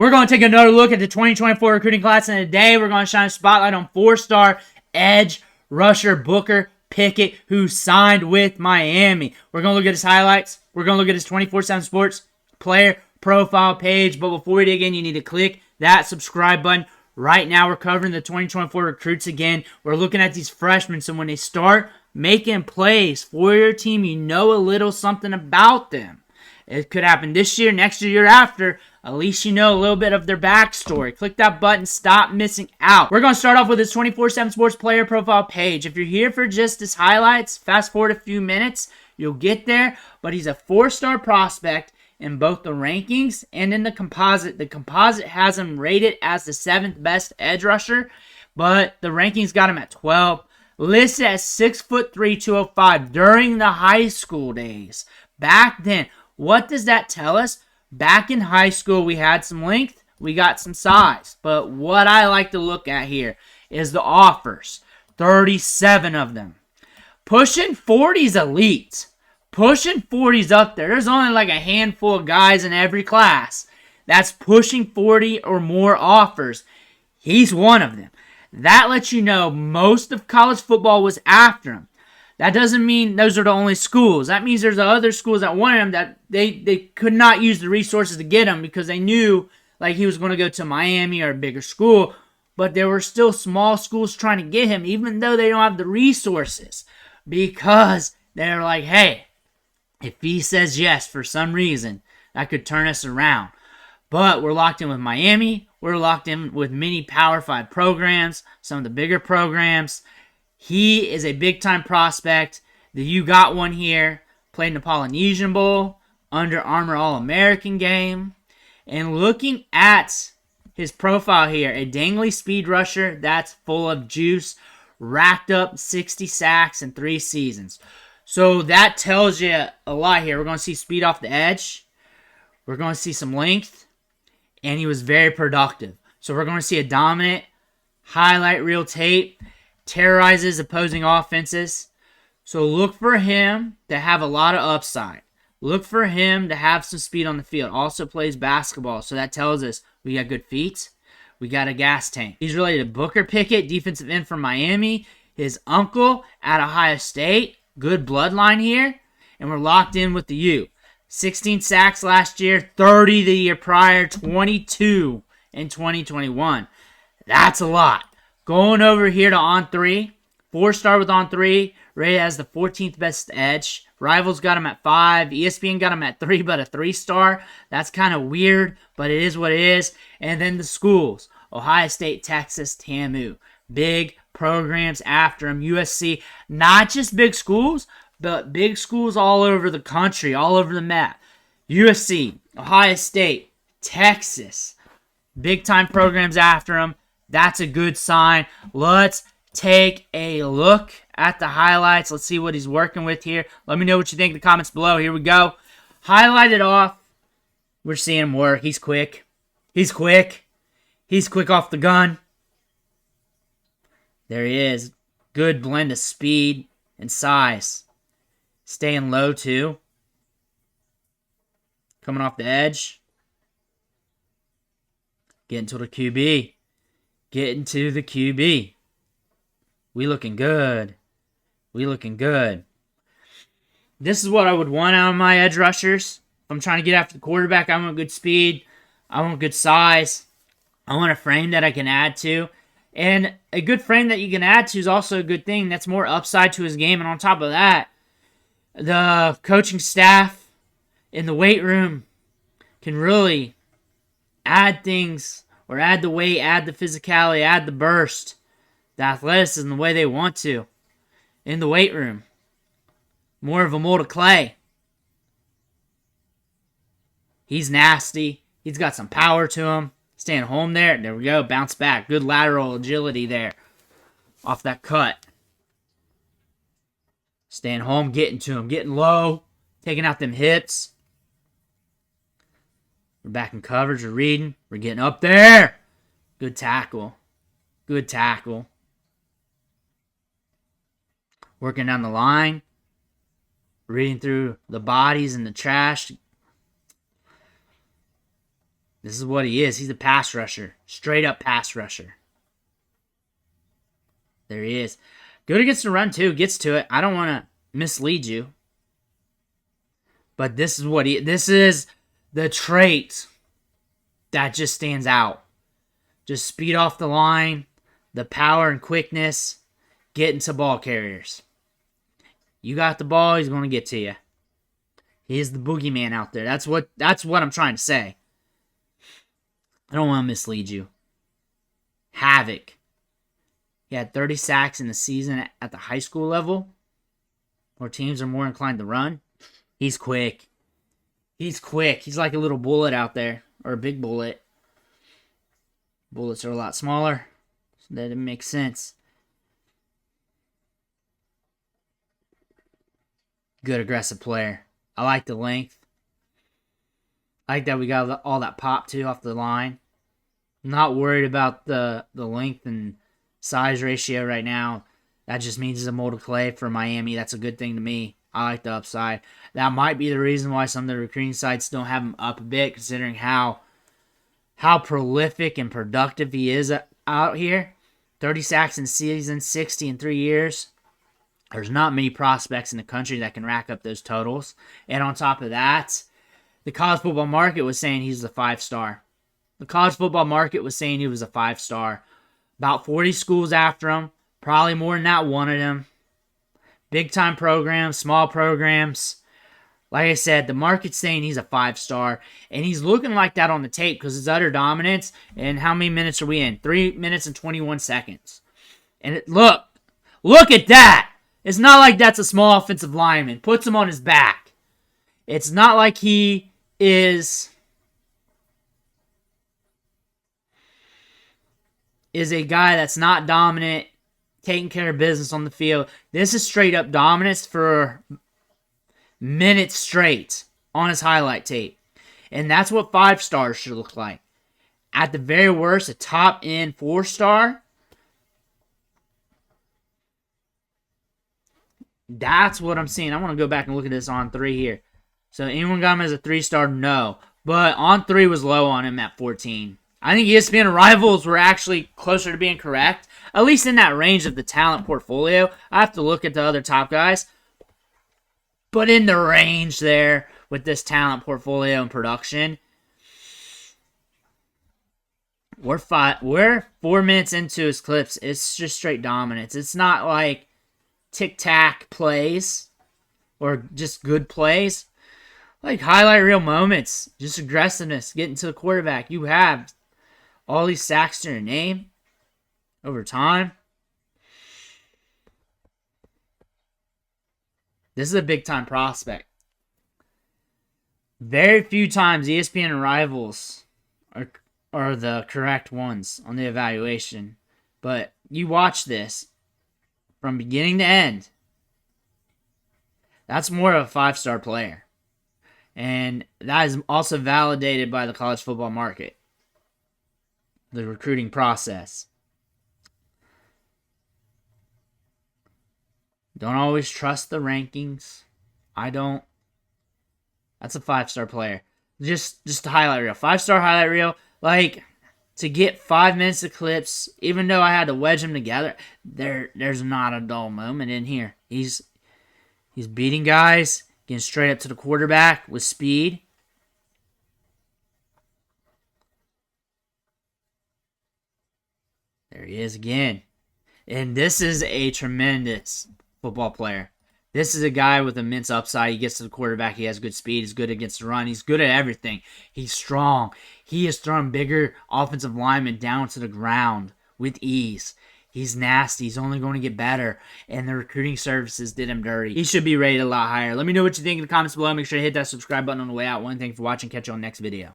We're going to take another look at the 2024 recruiting class, and today we're going to shine a spotlight on 4-star edge rusher Booker Pickett, who signed with Miami. We're going to look at his highlights. We're going to look at his 24/7 Sports player profile page. But before we dig in, you need to click that subscribe button. Right now, we're covering the 2024 recruits again. We're looking at these freshmen, so when they start making plays for your team, you know a little something about them. It could happen this year, next year, year after. At least you know a little bit of their backstory. Click that button. Stop missing out. We're going to start off with his 24/7 Sports player profile page. If you're here for just his highlights, fast forward a few minutes. You'll get there. But he's a 4-star prospect in both the rankings and in the composite. The composite has him rated as the 7th best edge rusher, but the rankings got him at 12. Listed at 6'3", 205 during the high school days. Back then, what does that tell us? Back in high school, we had some length, we got some size. But what I like to look at here is the offers. 37 of them. Pushing 40's elite. Pushing 40's up there. There's only like a handful of guys in every class that's pushing 40 or more offers. He's one of them. That lets you know most of college football was after him. That doesn't mean those are the only schools. That means there's other schools that wanted him that they could not use the resources to get him because they knew like he was going to go to Miami or a bigger school. But there were still small schools trying to get him even though they don't have the resources because they're like, hey, if he says yes for some reason, that could turn us around. But we're locked in with Miami. We're locked in with many Power 5 programs, some of the bigger programs. He is a big-time prospect. The You Got One here. Played in the Polynesian Bowl. Under Armour All-American game. And looking at his profile here, a dangly speed rusher that's full of juice. Racked up 60 sacks in 3 seasons. So that tells you a lot here. We're going to see speed off the edge. We're going to see some length. And he was very productive. So we're going to see a dominant highlight reel tape. Terrorizes opposing offenses. So look for him to have a lot of upside. Look for him to have some speed on the field. Also plays basketball. So that tells us we got good feet. We got a gas tank. He's related to Booker Pickett, defensive end from Miami. His uncle at Ohio State. Good bloodline here. And we're locked in with the U. 16 sacks last year, 30 the year prior, 22 in 2021. That's a lot. Going over here to On3. 4-star with On3. Rated as the 14th best edge. Rivals got him at 5. ESPN got him at 3, but a 3-star. That's kind of weird, but it is what it is. And then the schools. Ohio State, Texas, TAMU. Big programs after him. USC. Not just big schools, but big schools all over the country, all over the map. USC, Ohio State, Texas. Big-time programs after him. That's a good sign. Let's take a look at the highlights. Let's see what he's working with here. Let me know what you think in the comments below. Here we go. Highlighted off. We're seeing him work. He's quick. He's quick. He's quick off the gun. There he is. Good blend of speed and size. Staying low, too. Coming off the edge. Getting to the QB. Getting to the QB. We looking good. We looking good. This is what I would want out of my edge rushers. If I'm trying to get after the quarterback, I want good speed. I want good size. I want a frame that I can add to. And a good frame that you can add to is also a good thing. That's more upside to his game. And on top of that, the coaching staff in the weight room can really add things or add the weight, add the physicality, add the burst, the athleticism the way they want to in the weight room. More of a mold of clay. He's nasty. He's got some power to him. Staying home there. There we go. Bounce back. Good lateral agility there off that cut. Staying home, getting to him, getting low, taking out them hips. We're back in coverage, we're reading, we're getting up there. Good tackle. Good tackle. Working down the line. Reading through the bodies and the trash. This is what he is. He's a pass rusher. Straight up pass rusher. There he is. Good against the run, too. Gets to it. I don't want to mislead you. But this is the trait that just stands out. Just speed off the line, the power and quickness, getting to ball carriers. You got the ball, he's going to get to you. He is the boogeyman out there. That's what I'm trying to say. I don't want to mislead you. Havoc. He had 30 sacks in the season at the high school level, where teams are more inclined to run. He's quick. He's quick. He's like a little bullet out there, or a big bullet. Bullets are a lot smaller, so that it makes sense. Good aggressive player. I like the length. I like that we got all that pop, too, off the line. I'm not worried about the length and size ratio right now. That just means he's a mold of clay for Miami. That's a good thing to me. I like the upside. That might be the reason why some of the recruiting sites don't have him up a bit, considering how prolific and productive he is out here. 30 sacks in season, 60 in 3 years. There's not many prospects in the country that can rack up those totals. And on top of that, the college football market was saying he's a 5-star. The college football market was saying he was a 5-star. About 40 schools after him. Probably more than that wanted him. Big-time programs, small programs. Like I said, the market's saying he's a 5-star. And he's looking like that on the tape because his utter dominance. And how many minutes are we in? 3 minutes and 21 seconds. And look at that. It's not like that's a small offensive lineman. Puts him on his back. It's not like he is a guy that's not dominant, taking care of business on the field. This is straight up dominance for minutes straight on his highlight tape. And that's what 5-stars should look like. At the very worst, a top-end 4-star. That's what I'm seeing. I want to go back and look at this on 3 here. So anyone got him as a 3-star? No. But on 3 was low on him at 14. I think ESPN rivals were actually closer to being correct. At least in that range of the talent portfolio. I have to look at the other top guys. But in the range there with this talent portfolio and production. We're 4 minutes into his clips. It's just straight dominance. It's not like tic-tac plays or just good plays. Like highlight reel moments. Just aggressiveness. Getting to the quarterback. You have all these sacks to your name over time. This is a big-time prospect. Very few times ESPN rivals are the correct ones on the evaluation. But you watch this from beginning to end. That's more of a 5-star player. And that is also validated by the college football market. The recruiting process. Don't always trust the rankings. I don't. That's a 5-star player. Just a highlight reel. 5-star highlight reel. Like, to get 5 minutes of clips, even though I had to wedge them together, there's not a dull moment in here. He's beating guys, getting straight up to the quarterback with speed. There he is again. And this is a tremendous football player. This is a guy with immense upside. He gets to the quarterback. He has good speed. He's good against the run. He's good at everything. He's strong. He has thrown bigger offensive linemen down to the ground with ease. He's nasty. He's only going to get better. And the recruiting services did him dirty. He should be rated a lot higher. Let me know what you think in the comments below. Make sure to hit that subscribe button on the way out. Thank you for watching. Catch you on the next video.